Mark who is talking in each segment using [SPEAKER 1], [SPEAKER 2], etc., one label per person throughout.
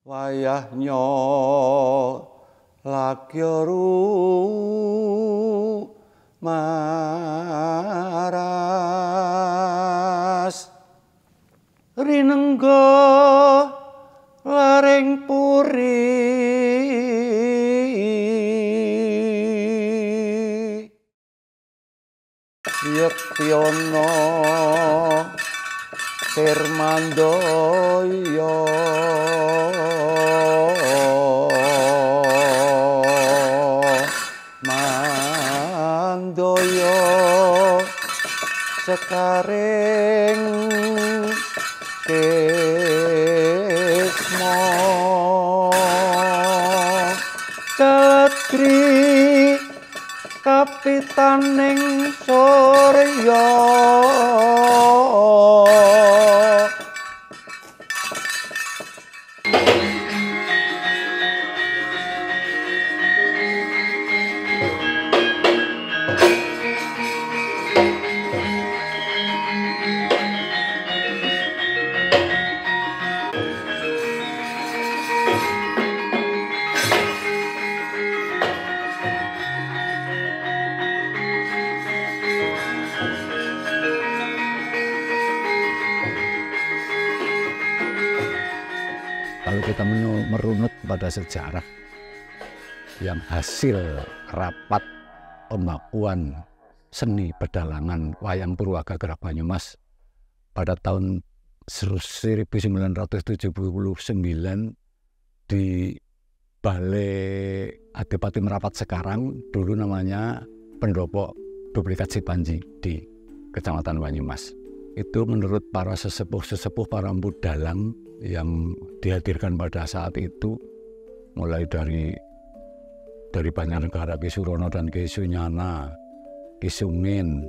[SPEAKER 1] wayahnya lagyoru maras rinengga laring puri Yektiana Sirmandoyo Mandoyo sekaring kesmo Calatri kapitaning Surya
[SPEAKER 2] Kalau kita merunut pada sejarah yang hasil rapat pembakuan seni pedalangan wayang Purwagagrah Banyumas pada tahun 1979 di Balai Adipati Merapat sekarang, dulu namanya Pendopo Duplikat Sipanji di Kecamatan Banyumas. Itu menurut para sesepuh-sesepuh, para empu dalang yang dihadirkan pada saat itu, mulai dari Banjarnegara, Ki Surono dan Ki Sunyana, Ki Sumin,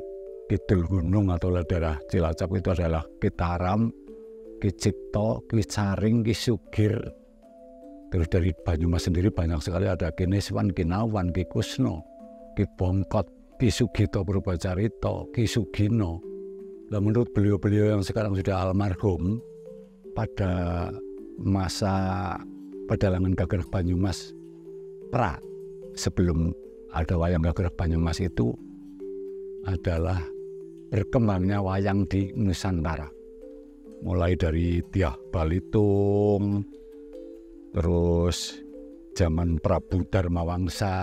[SPEAKER 2] Kidul Gunung atau daerah Cilacap itu adalah Ki Taram, Ki Cipto, Ki Saring, Ki Sugir. Terus dari Banyumas sendiri banyak sekali, ada Ki Niswan, Ki Nawan, Ki Kusno, Ki Bongkot, Ki Sugito Purbacarito, Ki Sugino. Nah, menurut beliau-beliau yang sekarang sudah almarhum, pada masa pedalangan Gagrah Banyumas sebelum ada wayang Gagrah Banyumas itu adalah berkembangnya wayang di Nusantara. Mulai dari Dyah Balitung, terus zaman Prabu Dharmawangsa,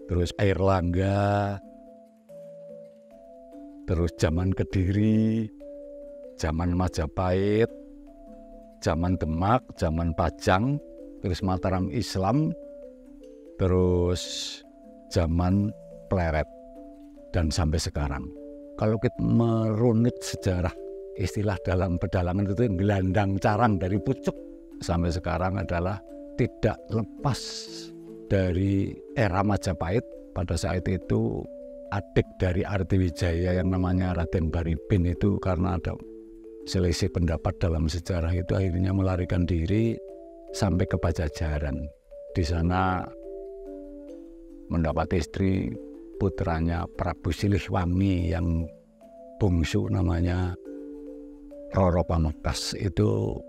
[SPEAKER 2] terus Airlangga, terus zaman Kediri, zaman Majapahit, zaman Demak, zaman Pajang, terus Mataram Islam, terus zaman Pleret, dan sampai sekarang. Kalau kita merunut sejarah istilah dalam pedalangan itu, gelandang carang dari pucuk sampai sekarang adalah tidak lepas dari era Majapahit. Pada saat itu adik dari Arti Wijaya yang namanya Raden Baribin itu karena ada selisih pendapat dalam sejarah itu akhirnya melarikan diri sampai ke Pajajaran. Di sana mendapat istri putranya Prabu Silihwangi yang bungsu namanya Roro Pamungkas. Itu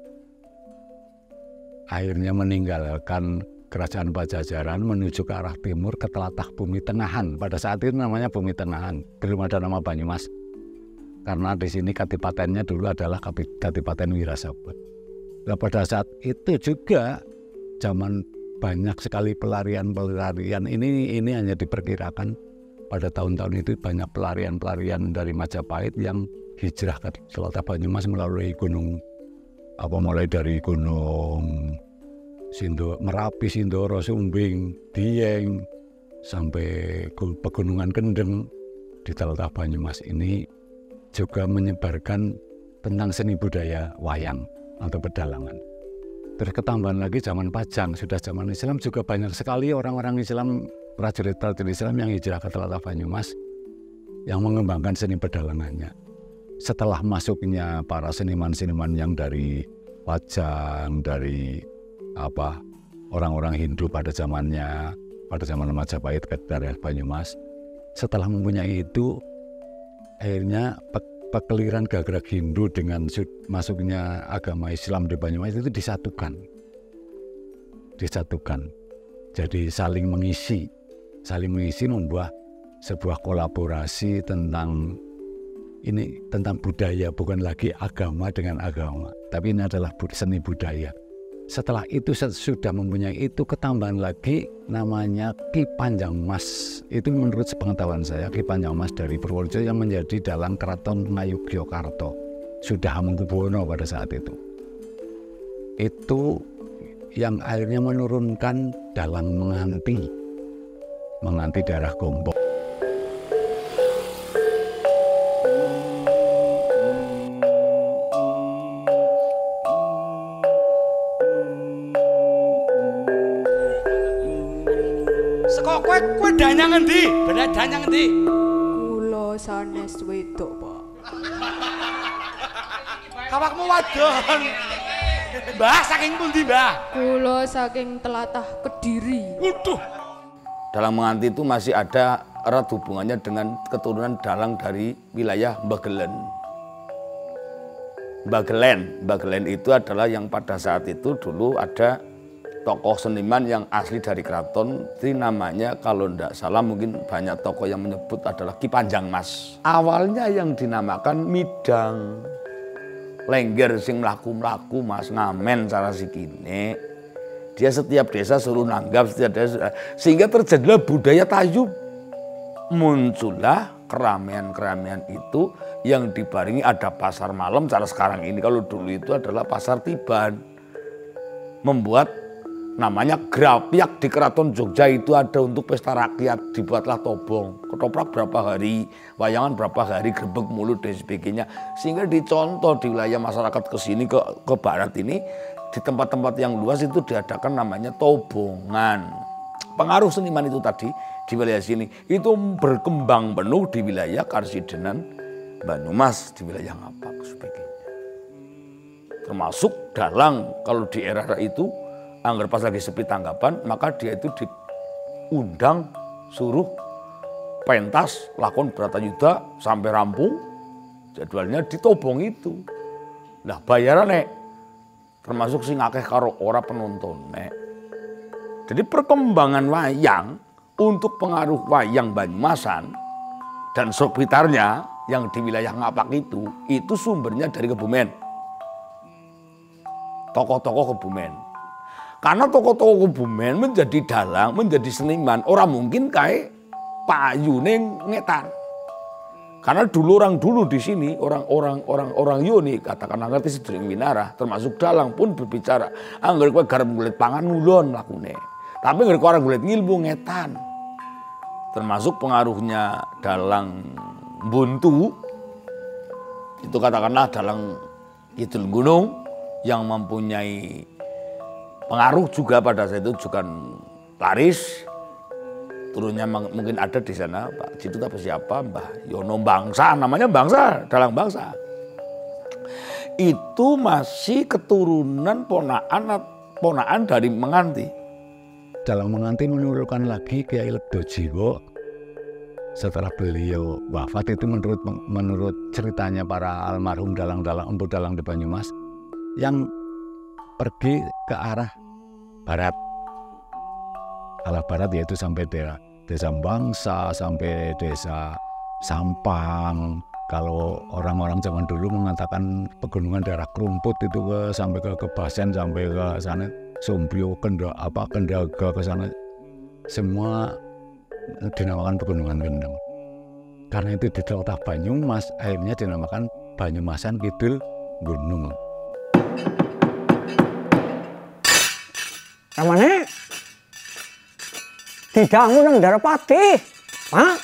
[SPEAKER 2] akhirnya meninggalkan kerajaan Pajajaran menuju ke arah timur ke telatah Bumi Tengahan. Pada saat itu namanya Bumi Tengahan, belum ada nama Banyumas. Karena di sini kadipatennya dulu adalah Kadipaten Wirasabot. Nah, pada saat itu juga zaman banyak sekali pelarian ini hanya diperkirakan pada tahun-tahun itu banyak pelarian dari Majapahit yang hijrah ke telatah Banyumas melalui mulai dari gunung Merapi, Sindoro, Sumbing, Dieng, sampai Pegunungan Kendeng. Di telatah Banyumas ini juga menyebarkan tentang seni budaya wayang atau pedalangan. Terus ketambahan lagi zaman Pajang, sudah zaman Islam juga banyak sekali orang-orang Islam, prajurit-prajurit Islam yang hijrah ke telatah Banyumas yang mengembangkan seni pedalangannya. Setelah masuknya para seniman-seniman yang dari Pajang, dari orang-orang Hindu pada zaman Majapahit ke daerah Banyumas, setelah mempunyai itu akhirnya pekeliran Gagrag Hindu dengan masuknya agama Islam di Banyumas itu disatukan disatukan. Jadi saling mengisi membuat sebuah kolaborasi tentang budaya, bukan lagi agama dengan agama, tapi ini adalah seni budaya. Setelah itu sudah mempunyai itu, ketambahan lagi namanya Ki Panjang Mas. Itu menurut sepengetahuan saya, Ki Panjang Mas dari Purworejo yang menjadi dalang Keraton Ngayogyakarta, sudah Hamengkubuwono pada saat itu. Itu yang akhirnya menurunkan dalang menganti daerah Gombong.
[SPEAKER 3] Kowe danyang endi? Bener danyang endi?
[SPEAKER 4] Kula sanes wedok, Pak.
[SPEAKER 3] Awakmu wadon. Mbah saking pundi, Mbah?
[SPEAKER 4] Kula saking tlatah Kediri.
[SPEAKER 3] Waduh.
[SPEAKER 5] Dalang menganti itu masih ada erat hubungannya dengan keturunan dalang dari wilayah Mbagelen. Mbagelen itu adalah yang pada saat itu dulu ada tokoh seniman yang asli dari keraton, itu namanya kalau tidak salah mungkin banyak tokoh yang menyebut adalah Ki Panjang Mas. Awalnya yang dinamakan Midang, lengger sing mlaku-mlaku Mas, ngamen cara sikine. Dia setiap desa suruh nanggap, setiap desa, sehingga terjadilah budaya tayub. Muncullah keramaian-keramaian itu yang dibarengi ada pasar malam cara sekarang ini. Kalau dulu itu adalah pasar tiban. Membuat namanya Grapiak di Keraton Jogja itu ada untuk pesta rakyat, dibuatlah tobong, ketoprak berapa hari, wayangan berapa hari, grebek mulut dan sebagainya, sehingga dicontoh di wilayah masyarakat kesini ke barat ini, di tempat-tempat yang luas itu diadakan namanya tobongan. Pengaruh seniman itu tadi di wilayah sini itu berkembang penuh di wilayah Karsidenan, Banyumas, di wilayah Ngapak sebagainya. Termasuk dalang kalau di era itu anggar pas lagi sepi tanggapan, maka dia itu diundang suruh pentas lakon Bratayuda sampai rampung, jadwalnya ditobong itu. Nah bayaran termasuk sing akeh karo ora penonton Jadi perkembangan wayang untuk pengaruh wayang Banyumasan dan sekitarnya yang di wilayah Ngapak itu sumbernya dari Kebumen. Tokoh-tokoh Kebumen. Karena tokoh-tokoh Kebumen menjadi dalang, menjadi seniman, orang mungkin kayak payune ngetan. Karena orang dulu di sini, orang Yoni, katakanlah ngerti sedering minara, termasuk dalang pun berbicara, anggar kowe garap ngulit pangan ngulon lakune. Tapi anggar kowe ngulit ngilmu ngetan. Termasuk pengaruhnya dalang buntu, itu katakanlah dalang Kidul Gunung yang mempunyai pengaruh juga pada saat itu juga laris. Turunnya mungkin ada di sana Pak Citut apa siapa, Mbah Yono Bangsa, namanya Bangsa, dalang Bangsa. Itu masih keturunan ponaan dari Menganti.
[SPEAKER 2] Dalang Menganti menurunkan lagi Kiai Lebdojiwo setelah beliau wafat. Itu menurut ceritanya para almarhum dalang-dalang, empu dalang di Banyumas yang pergi ke arah barat, yaitu sampai desa Bangsa, sampai desa Sampang. Kalau orang-orang zaman dulu mengatakan pegunungan daerah Kerumput itu sampai ke Basen, sampai ke sana Sumbyo, Kendaga ke sana, semua dinamakan pegunungan Kendeng. Karena itu di tlatah Banyumas akhirnya dinamakan Banyumasan Kidul Gunung.
[SPEAKER 6] Ramane didangu nang Darapati, Pak.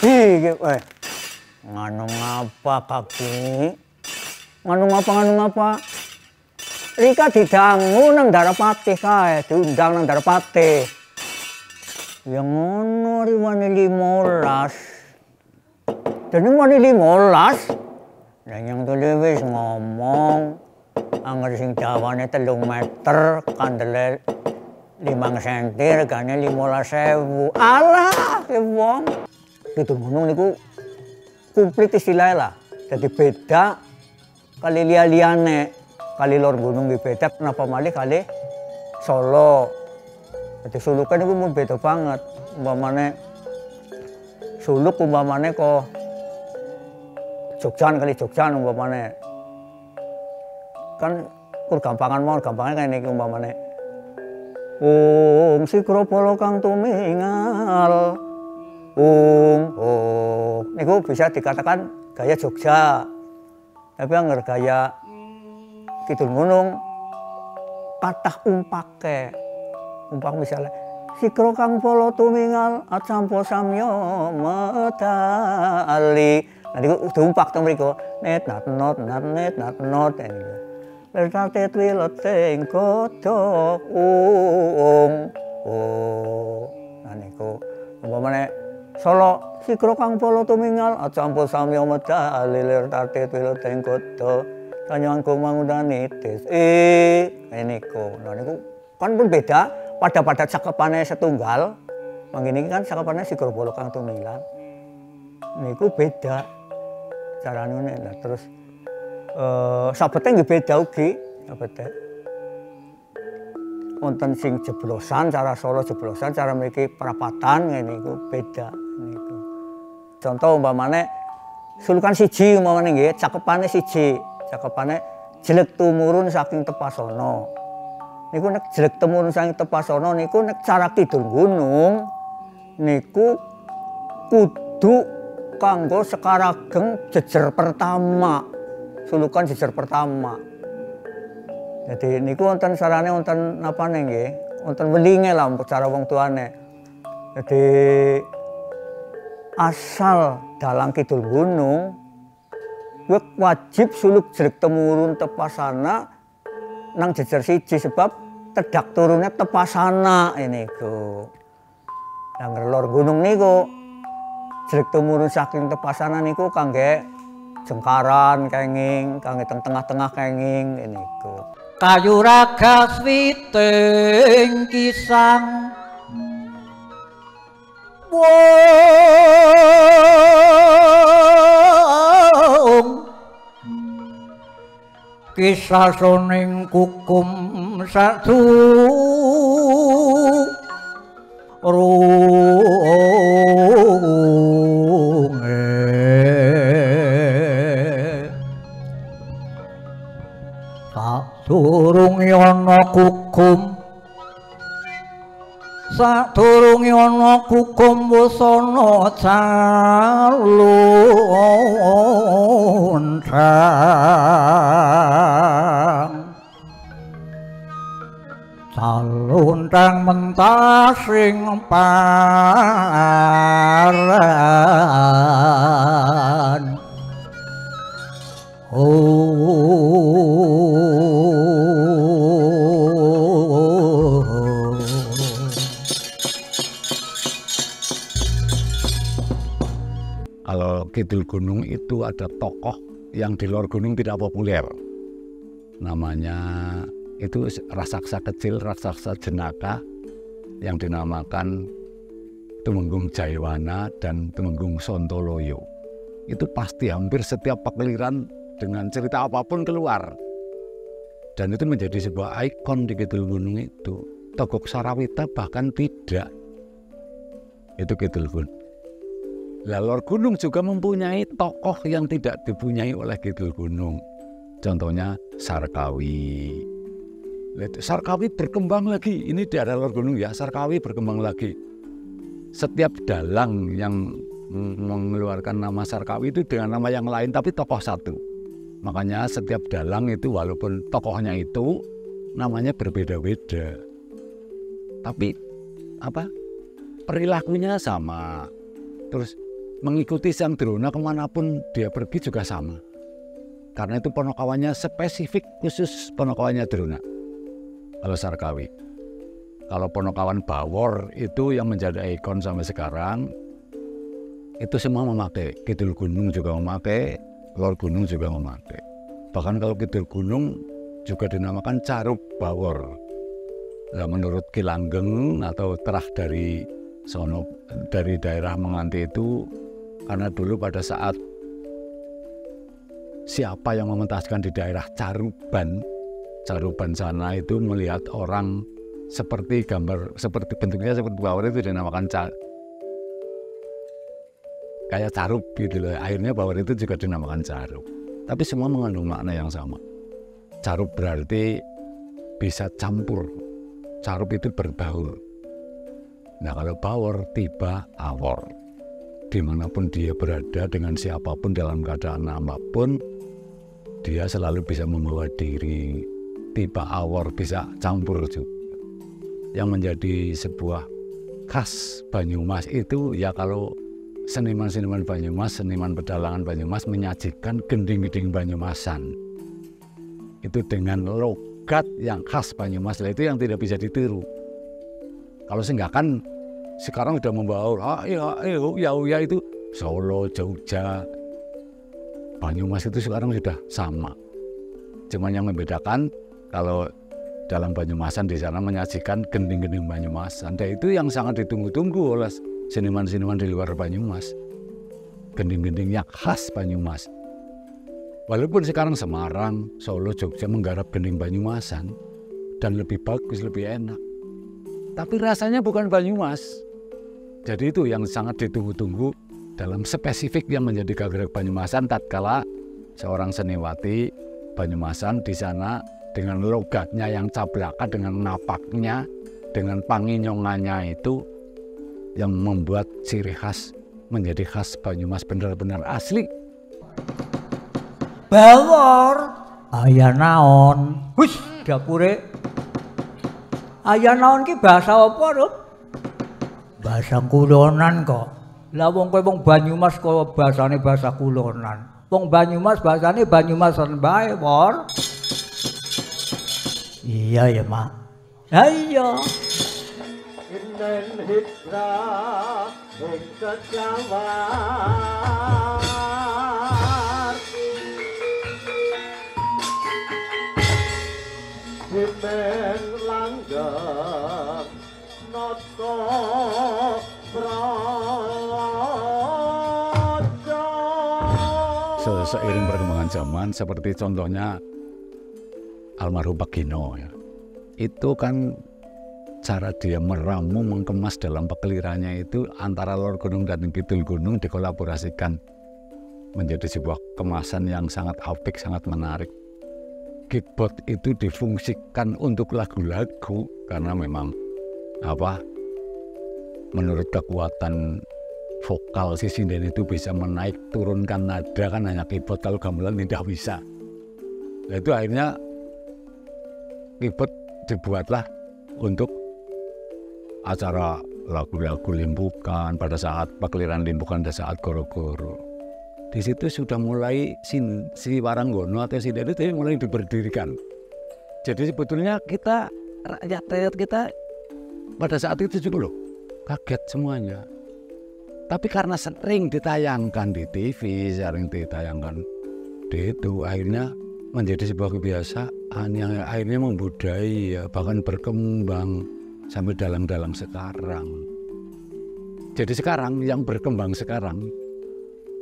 [SPEAKER 6] Iki nganu ngapa kaki? Nganu ngapa? Rika didangu nang Darapati kae, diundang nang Darapati. Ya ngono riwane 15. Dene wani 15. Lah yang tole wis ngomong angger sing dawane 3 meter, kandele 5 cm, regane 15.000. Alah, ke wong. Kidul Gunung niku komplit istilahnya lah. Jadi beda kali liane, kali lor gunung beda, kenapa malih kali Solo. Jadi sulukan itu mau beda banget. Umpamane suluk umpamane kok Jogjan kali Jogjan umpamane. Kan gampangan mau gampangnya kayak ini umpamane. Om Sikropolo kang tumingal. Niku bisa dikatakan gaya Jogja. Tapi anggar gaya Kidul Gunung patah umpake. Umpak misalnya Sikro kang polo tumingal acampo samyo medali. Nah niku diumpak to mriku. Net nat not niku. Lertate twileteng kodhok nah niku umpamane Solo Sikro kang polo tumingal acampo samya medali lertate twileteng kodhok kanyangku mangudani tis niku. Nah niku kan pun beda pada cakepane setunggal. Mangkene kan cakepane Sikro polo kang tumingal. Niku beda carane. Nah terus sabete nggih beda ugi, sabete. Wonten sing jeblosan, cara Solo jeblosan, cara mriki perapatan ngene iku beda niku. Contoh umpamane sulukan siji umpamane nggih, cakepane siji, cakepane jelek tumurun saking Tepasana. Niku nek jelek tumurun saking Tepasana niku nek cara Kidul Gunung niku kudu kanggo sekarageng jejer pertama. Sulukan jejer pertama. Jadi niku wonten sarane wonten napane nggih, wonten welinge lah cara wong tuane. Jadi asal dalang Kidul Gunung wajib suluk jelek temurun Tepasana nang jejer siji sebab tedak turunnya Tepasana niku. Nang lor gunung niku jelek temurun saking Tepasana niku kangge jengkaran kenging, kangge tengah-tengah kenging niku.
[SPEAKER 7] Kayu ragas witing kisang wong kisah soning kukum satu sadurunge ana kukum sadurunge ana kukum wasana caluntang mentasing paran
[SPEAKER 2] Kalau Kidul Gunung itu ada tokoh yang di luar gunung tidak populer. Namanya itu raksasa kecil, raksasa jenaka yang dinamakan Tumenggung Jaywana dan Tumenggung Sontoloyo. Itu pasti hampir setiap pakliran dengan cerita apapun keluar. Dan itu menjadi sebuah ikon di Kidul Gunung itu. Togok Sarawita bahkan tidak. Itu Kidul Gunung. Lor Gunung juga mempunyai tokoh yang tidak dipunyai oleh Kidul Gunung. Contohnya Sarkawi. Sarkawi berkembang lagi. Ini di daerah Lor Gunung ya. Sarkawi berkembang lagi. Setiap dalang yang mengeluarkan nama Sarkawi itu dengan nama yang lain tapi tokoh satu. Makanya setiap dalang itu walaupun tokohnya itu namanya berbeda-beda. Tapi perilakunya sama. Terus mengikuti Sang Drona kemanapun dia pergi juga sama. Karena itu ponokawannya spesifik khusus ponokawannya Drona. Kalau Sarkawi. Kalau ponokawan Bawor itu yang menjadi ikon sampai sekarang, itu semua memakai. Kidul Gunung juga memakai, Lor Gunung juga memakai. Bahkan kalau Kidul Gunung juga dinamakan Caruk Bawor. Nah, menurut Ki Langgeng atau terah dari sono dari daerah Menganti itu, karena dulu pada saat siapa yang mementaskan di daerah Caruban sana itu melihat orang seperti gambar, seperti bentuknya seperti bawor itu dinamakan kayak carup gitu loh. Akhirnya bawor itu juga dinamakan carup. Tapi semua mengandung makna yang sama. Carup berarti bisa campur. Carup itu berbaur. Nah kalau bawor tiba awor. Dimanapun dia berada dengan siapapun dalam keadaan apapun, dia selalu bisa membawa diri. Tiba awor bisa campur juga. Yang menjadi sebuah khas Banyumas itu ya kalau seniman-seniman Banyumas, seniman pedalangan Banyumas menyajikan gending-gending Banyumasan. Itu dengan logat yang khas Banyumas, itu yang tidak bisa ditiru. Kalau enggak kan sekarang sudah membawa ya itu Solo, Jogja, Banyumas itu sekarang sudah sama. Cuman yang membedakan kalau dalam Banyumasan di sana menyajikan gending-gending Banyumasan. Dan itu yang sangat ditunggu-tunggu oleh seniman-seniman di luar Banyumas. Gending-gending yang khas Banyumas. Walaupun sekarang Semarang, Solo, Jogja menggarap gending Banyumasan dan lebih bagus, lebih enak. Tapi rasanya bukan Banyumas. Jadi itu yang sangat ditunggu-tunggu dalam spesifik yang menjadi gagrag Banyumasan tatkala seorang seniwati Banyumasan di sana dengan logatnya yang cabrakan, dengan napaknya, dengan panginyongannya itu yang membuat ciri khas menjadi khas Banyumas benar-benar asli.
[SPEAKER 7] Bawor aya naon? Wis dapure. Aya naon ki bahasa apa, Rup? Bahasa kulonan kok. Lah wong kowe wong Banyumas kok bahasane bahasa kulonan. Wong Banyumas bahasane Banyumasan bae, Wor. Iya ya, Mak. Ayo.
[SPEAKER 3] Inden hidra ing kejawar Dimen langgeng noto praja.
[SPEAKER 2] Seiring perkembangan zaman seperti contohnya almarhum Pak Gino ya. Itu kan cara dia meramu mengemas dalam pekelirannya itu antara lor gunung dan kidul gunung dikolaborasikan menjadi sebuah kemasan yang sangat apik, sangat menarik. Kickboard itu difungsikan untuk lagu-lagu karena memang menurut kekuatan vokal si sinden itu bisa menaik turunkan nada kan hanya keyboard, kalau gamelan tidak bisa. Nah, itu akhirnya keyboard dibuatlah untuk acara lagu-lagu limbukan pada saat pekeliran limbukan, pada saat goro-goro. Di situ sudah mulai si Waranggono atau sinden itu mulai diberdirikan. Jadi sebetulnya kita rakyat kita pada saat itu juga loh kaget semuanya. Tapi karena sering ditayangkan di TV, sering ditayangkan di itu, akhirnya menjadi sebuah kebiasaan yang akhirnya membudai ya, bahkan berkembang sampai dalang-dalang sekarang. Jadi sekarang yang berkembang sekarang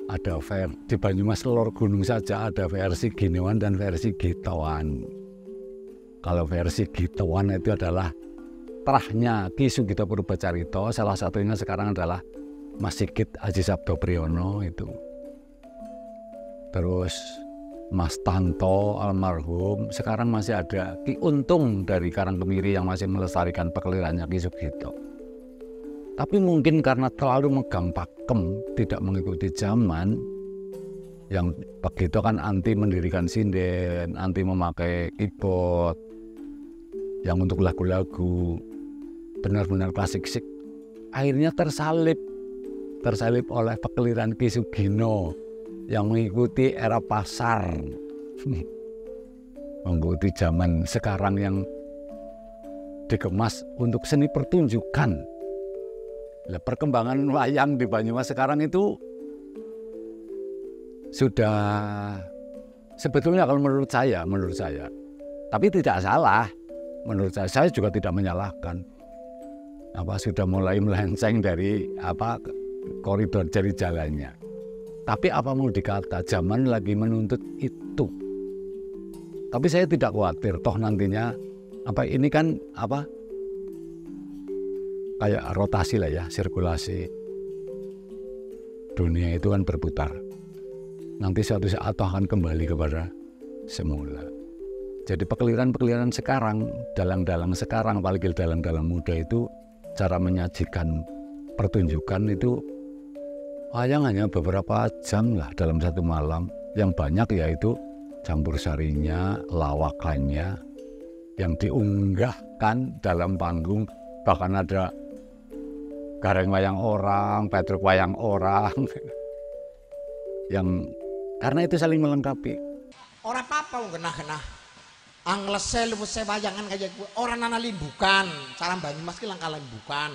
[SPEAKER 2] ada di Banyumas Lor Gunung saja ada versi Ginoan dan versi Gitoan. Kalau versi Gitoan itu adalah terahnya Ki Sugito Purbacarito, salah satunya sekarang adalah Mas Sigit Aji Sabdo Priyono itu. Terus Mas Tanto almarhum, sekarang masih ada Ki Untung dari Karangkemiri yang masih melestarikan pekelirannya Ki Sugito. Tapi mungkin karena terlalu megang pakem, tidak mengikuti zaman, yang begitu kan anti mendirikan sinden, anti memakai keyboard, yang untuk lagu-lagu benar-benar klasik, akhirnya tersalip oleh pekeliran Ki Sugino yang mengikuti era pasar, mengikuti zaman sekarang yang dikemas untuk seni pertunjukan. Nah, perkembangan wayang di Banyumas sekarang itu sudah sebetulnya kalau menurut saya, tapi tidak salah. Menurut saya juga tidak menyalahkan. Sudah mulai melenceng dari koridor dari jalannya. Tapi apa mau dikata, zaman lagi menuntut itu. Tapi saya tidak khawatir, toh nantinya ini kan kayak rotasi lah ya, sirkulasi dunia itu kan berputar. Nanti suatu saat akan kembali kepada semula. Jadi pekeliran-pekeliran sekarang, dalang-dalang sekarang, apalagi dalang-dalang muda itu cara menyajikan pertunjukan itu wayang hanya beberapa jam lah dalam satu malam. Yang banyak yaitu campur sarinya, lawakannya yang diunggahkan dalam panggung. Bahkan ada gareng wayang orang, petruk wayang orang yang karena itu saling melengkapi.
[SPEAKER 3] Ora apa-apa wong genah-genah. Anglese luwese wayangan kaya kuwi ora nana limbukan. Cara Banyumas ki langkah limbukan.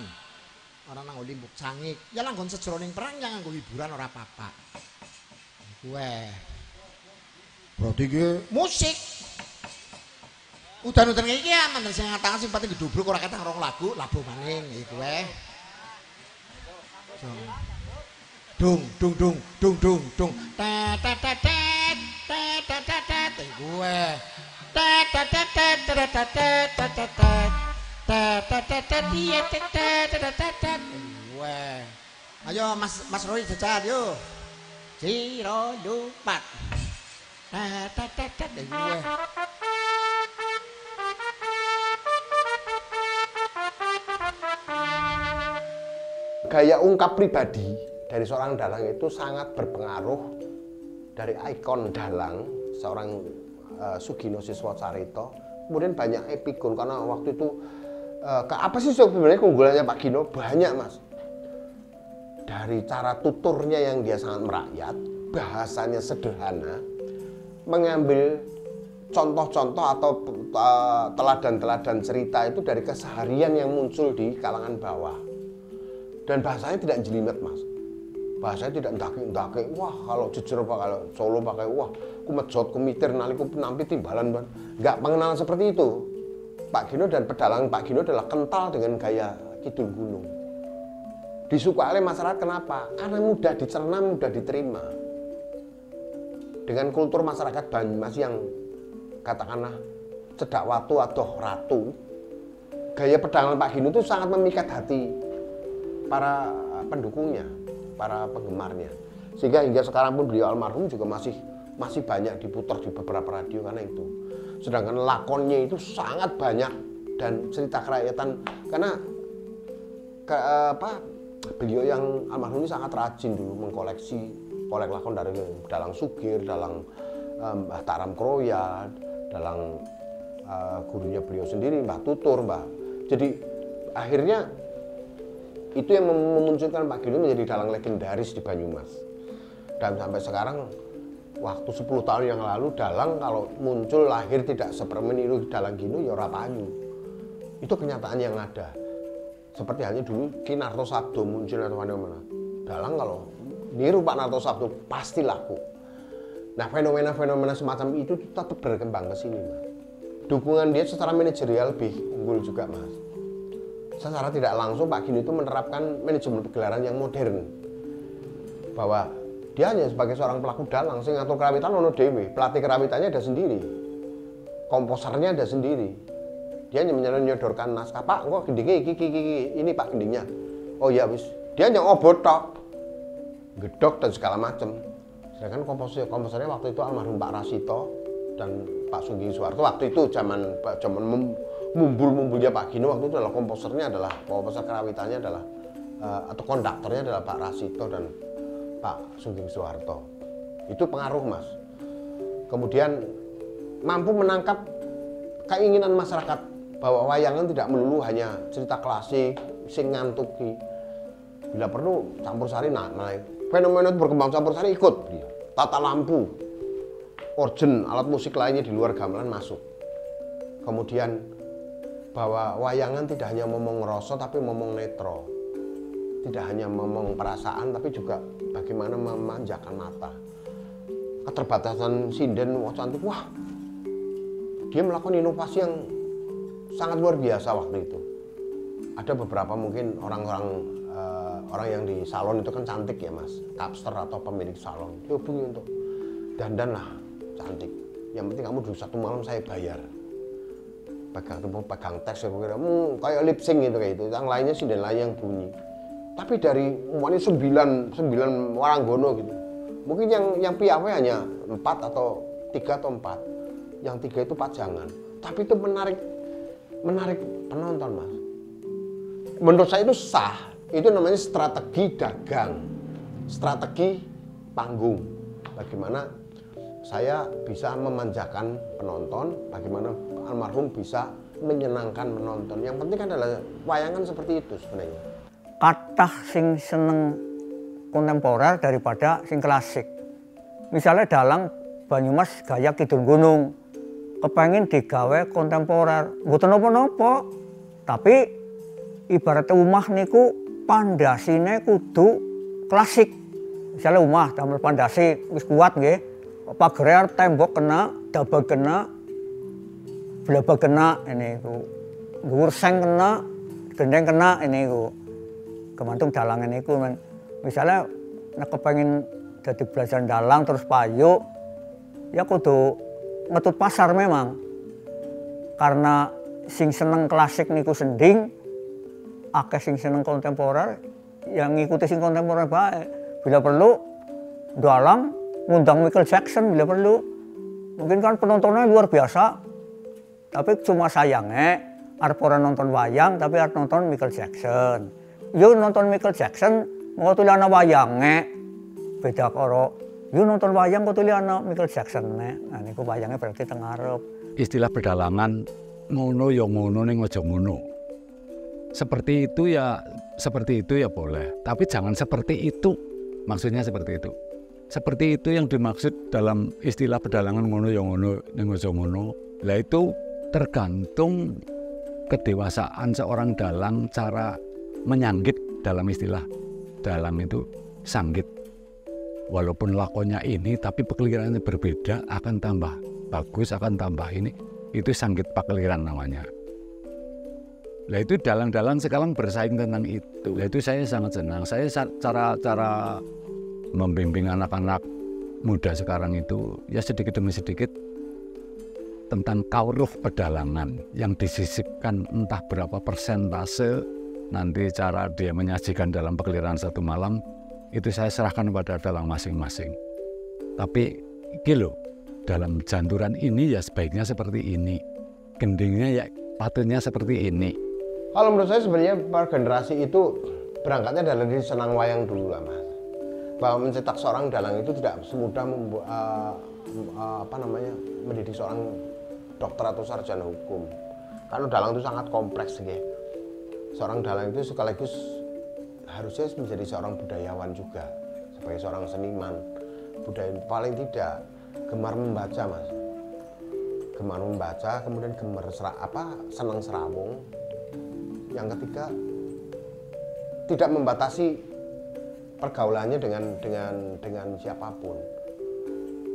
[SPEAKER 3] Ora nang limbuk sangik. Ya langgon sejroning perang yang nganggo hiburan ora apa-apa. Kuwe. Berarti ki musik. Udan-udan iki ya mantan sing ngatangan sing penting gedhubruk ora ketang rong lagu, labuh maning iki kuwe. Dung dung dung dung dung dung tet tet tet tet tet tet tet gue tet tet tet tet tet tet tet tet tet tet tet dia tet tet tet tet gue. Ayo Mas Roy jajal yo. Ciro lupat tet tet tet tet gue.
[SPEAKER 8] Gaya ungkap pribadi dari seorang dalang itu sangat berpengaruh dari ikon dalang seorang Sugino Siswacarito. Kemudian banyak epikun karena waktu itu apa sih sebenarnya keunggulannya Pak Gino? Banyak Mas. Dari cara tuturnya yang dia sangat merakyat, bahasanya sederhana, mengambil contoh-contoh atau teladan-teladan cerita itu dari keseharian yang muncul di kalangan bawah. Dan bahasanya tidak jelimet Mas. Bahasanya tidak ndake-ndake. Wah, kalau Jejer apa kalau Solo pakai wah, ku mejot ku mitir naliku nampi timbalan ban. Enggak pengenalan seperti itu. Pak Gino dan pedalang Pak Gino adalah kental dengan gaya kidul gunung. Disukai oleh masyarakat kenapa? Karena mudah dicerna, mudah diterima. Dengan kultur masyarakat Banyumas yang katakanlah cedak watu atau ratu, gaya pedalangan Pak Gino itu sangat memikat hati para pendukungnya, para penggemarnya. Sehingga hingga sekarang pun beliau almarhum juga masih banyak diputar di beberapa radio karena itu. Sedangkan lakonnya itu sangat banyak dan cerita kerakyatan karena beliau yang almarhum ini sangat rajin dulu mengkoleksi lakon dari dalang Sugir, dalang Mbah Taram Kroya, dalang gurunya beliau sendiri Mbah Tutur, Jadi akhirnya itu yang memunculkan Pak Gino menjadi dalang legendaris di Banyumas. Dan sampai sekarang, waktu 10 tahun yang lalu, dalang kalau muncul lahir tidak sepermeniru dalang Gino, ya ora payu. Itu kenyataan yang ada. Seperti halnya dulu Ki Narto Sabdo muncul atau mana-mana. Dalang kalau niru Pak Narto Sabdo pasti laku. Nah, fenomena-fenomena semacam itu tetap berkembang ke sini, Mas. Dukungan dia secara manajerial lebih unggul juga, Mas. Secara tidak langsung Pak Gino itu menerapkan manajemen pegelaran yang modern. Bahwa dia hanya sebagai seorang pelaku dalang, sing ngatur kerawitan ono dhewe, pelatih kerawitannya ada sendiri. Komposernya ada sendiri. Dia hanya menyodorkan naskah, Pak, kok gendingnya iki, ini Pak gendingnya. Oh iya wis. Dia hanya obot tok. Gedok dan segala macam. Sedangkan komposernya waktu itu almarhum Pak Rasito dan Pak Sugeng Suwarto waktu itu zaman mumbul-mumbulnya Pak Gino waktu itu adalah komposer kerawitannya adalah atau konduktornya adalah Pak Rasito dan Pak Sugeng Suwarto. Itu pengaruh Mas. Kemudian mampu menangkap keinginan masyarakat bahwa wayangan tidak melulu hanya cerita klasik sing ngantuki. Bila perlu campur sari fenomena itu berkembang campur sari ikut dia. Tata lampu, organ, alat musik lainnya di luar gamelan masuk. Kemudian bahwa wayangan tidak hanya ngomong ngeroso tapi ngomong netro. Tidak hanya ngomong perasaan tapi juga bagaimana memanjakan mata. Keterbatasan sinden wah cantik, wah dia melakukan inovasi yang sangat luar biasa waktu itu. Ada beberapa mungkin orang yang di salon itu kan cantik ya Mas, kapster atau pemilik salon dihubungi untuk dandan lah cantik. Yang penting kamu dulu satu malam saya bayar. pegang tempo, pegang teks, saya kira kayak lip sync gitu kayak itu. Yang lainnya sinden lain yang bunyi. Tapi dari umpamanya 9 waranggono gitu. Mungkin yang piawe hanya 4 atau 3 atau 4. Yang 3 itu pajangan. Tapi itu menarik penonton, Mas. Menurut saya itu sah. Itu namanya strategi dagang. Strategi panggung. Bagaimana saya bisa memanjakan penonton, bagaimana almarhum bisa menyenangkan penonton. Yang penting adalah wayangan seperti itu sebenarnya.
[SPEAKER 6] Kathah sing seneng kontemporer daripada sing klasik. Misalnya dalang Banyumas gaya kidul gunung, kepengen digawe kontemporer, mboten napa-napa. Tapi ibarat omah niku pandasine kudu klasik. Misalnya omah damel pandasi wis kuat nggih. Pageran tembok kena, daba kena, blaba kena, ini ku, dhuwur seng kena, gendeng kena, ini ku, kemantung dalang ini ku, misalnya nek kepengin jadi belajar dalang terus payu, ya kudu ngetut pasar memang, karena sing seneng klasik niku sending, akeh sing seneng kontemporer, yang ngikuti sing kontemporer bae, bila perlu dalang ngundang Michael Jackson bila perlu. Mungkin kan penontonnya luar biasa. Tapi cuma sayangnya arep ora nonton wayang tapi arep nonton Michael Jackson. Yo nonton Michael Jackson mau tulis ana wayange. Beda karo yo nonton wayang kok tulis ana Michael Jackson. Nah niku wayangnya berarti teng ngarep.
[SPEAKER 2] Istilah pedalangan ngono ya ngono ning aja ngono. Seperti itu ya boleh, tapi jangan seperti itu. Maksudnya seperti itu. Seperti itu yang dimaksud dalam istilah pedalangan ngono ya ngono ning aja ngono. Lah itu tergantung kedewasaan seorang dalang, cara menyanggit. Dalam istilah dalang itu sanggit. Walaupun lakonnya ini tapi pekelirannya berbeda, akan tambah bagus, akan tambah ini. Itu sanggit pakeliran namanya. Lah itu dalang-dalang sekarang bersaing tentang itu. Lah itu saya sangat senang. Saya cara membimbing anak-anak muda sekarang itu ya sedikit demi sedikit tentang kauruh pedalangan yang disisipkan entah berapa persentase nanti cara dia menyajikan dalam pekeliran satu malam itu saya serahkan pada dalang masing-masing. Tapi gitu, dalam janturan ini ya sebaiknya seperti ini, gendingnya ya patutnya seperti ini.
[SPEAKER 8] Kalau menurut saya sebenarnya per generasi itu berangkatnya dari senang wayang dulu lah, Mas. Bahwa mencetak seorang dalang itu tidak semudah mendidik seorang dokter atau sarjana hukum. Karena dalang itu sangat kompleks gitu. Seorang dalang itu sekaligus harusnya menjadi seorang budayawan juga, sebagai seorang seniman. Budaya paling tidak gemar membaca, Mas. Gemar membaca, kemudian senang serawung. Yang ketiga tidak membatasi pergaulannya dengan siapapun.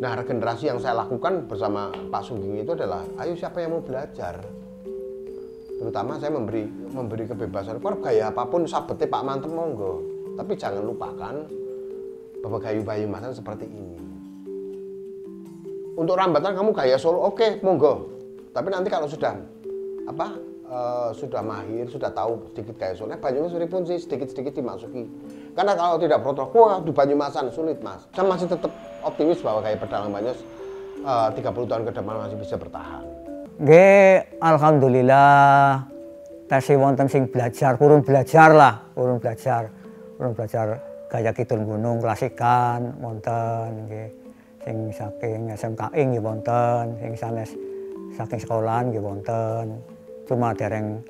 [SPEAKER 8] Nah, regenerasi yang saya lakukan bersama Pak Sugeng itu adalah, ayo siapa yang mau belajar. Terutama saya memberi kebebasan, gaya apapun sabete Pak Mantem monggo. Tapi jangan lupakan bahwa gaya Banyumasan seperti ini. Untuk rambatan kamu gaya Solo, oke, monggo. Tapi nanti kalau sudah sudah mahir, sudah tahu sedikit gaya Solo, Banyumas pun sih sedikit-sedikit dimasuki. Karena kalau tidak protokol, di Banyumasan sulit, Mas. Saya masih tetap optimis bahwa gaya pedalang Banyumas 30 tahun ke depan masih bisa bertahan.
[SPEAKER 6] Nggih, alhamdulillah tasih wonten sing belajar, purun belajar gaya kidul gunung klasikan wonten nggih. Sing saking SMKI nggih wonten, sing sanes saking sekolahan nggih wonten. Cuma dereng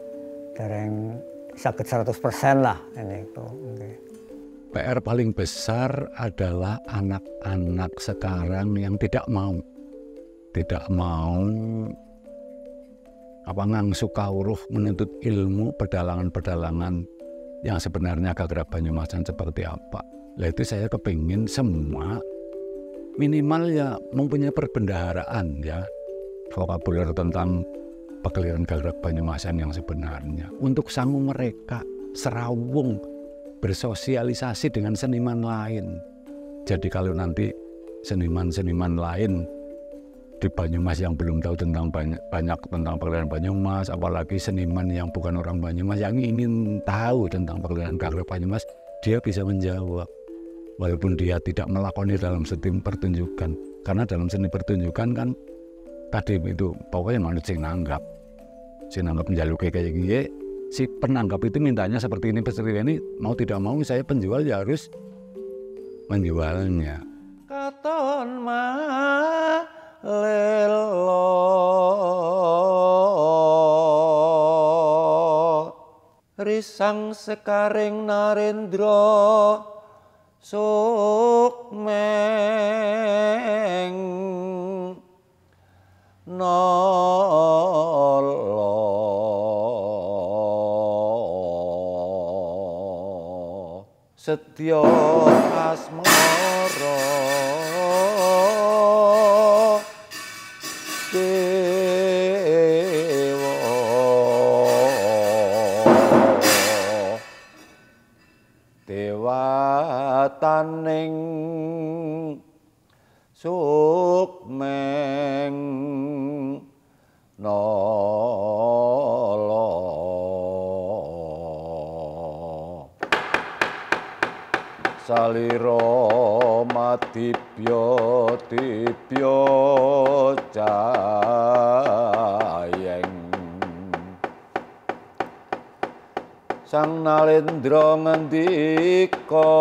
[SPEAKER 6] saged 100% lah niku nggih.
[SPEAKER 2] PR paling besar adalah anak-anak sekarang yang tidak mau ngangsu kawruh menuntut ilmu pedalangan-pedalangan yang sebenarnya Gagrag Banyumasan seperti apa. Lah itu saya kepingin semua minimal ya mempunyai perbendaharaan ya, vokabuler tentang pekeliran Gagrag Banyumasan yang sebenarnya. Untuk sanggup mereka serawung bersosialisasi dengan seniman lain. Jadi kalau nanti seniman-seniman lain di Banyumas yang belum tahu tentang banyak tentang perkelahian Banyumas, apalagi seniman yang bukan orang Banyumas yang ingin tahu tentang perkelahian Banyumas, dia bisa menjawab walaupun dia tidak melakoni dalam seni pertunjukan, karena dalam seni pertunjukan kan tadi itu pokoknya manut sing nanggap menjaluke kayak gini, si penanggap itu mintanya seperti ini, peserta ini mau tidak mau saya penjual ya harus menjualnya.
[SPEAKER 1] Katon malelo risang sekaring narendra sukmeng nolo setya asmara dewataning sukmeng nolo salira madibya dibya cayeng sang nalendra ngendika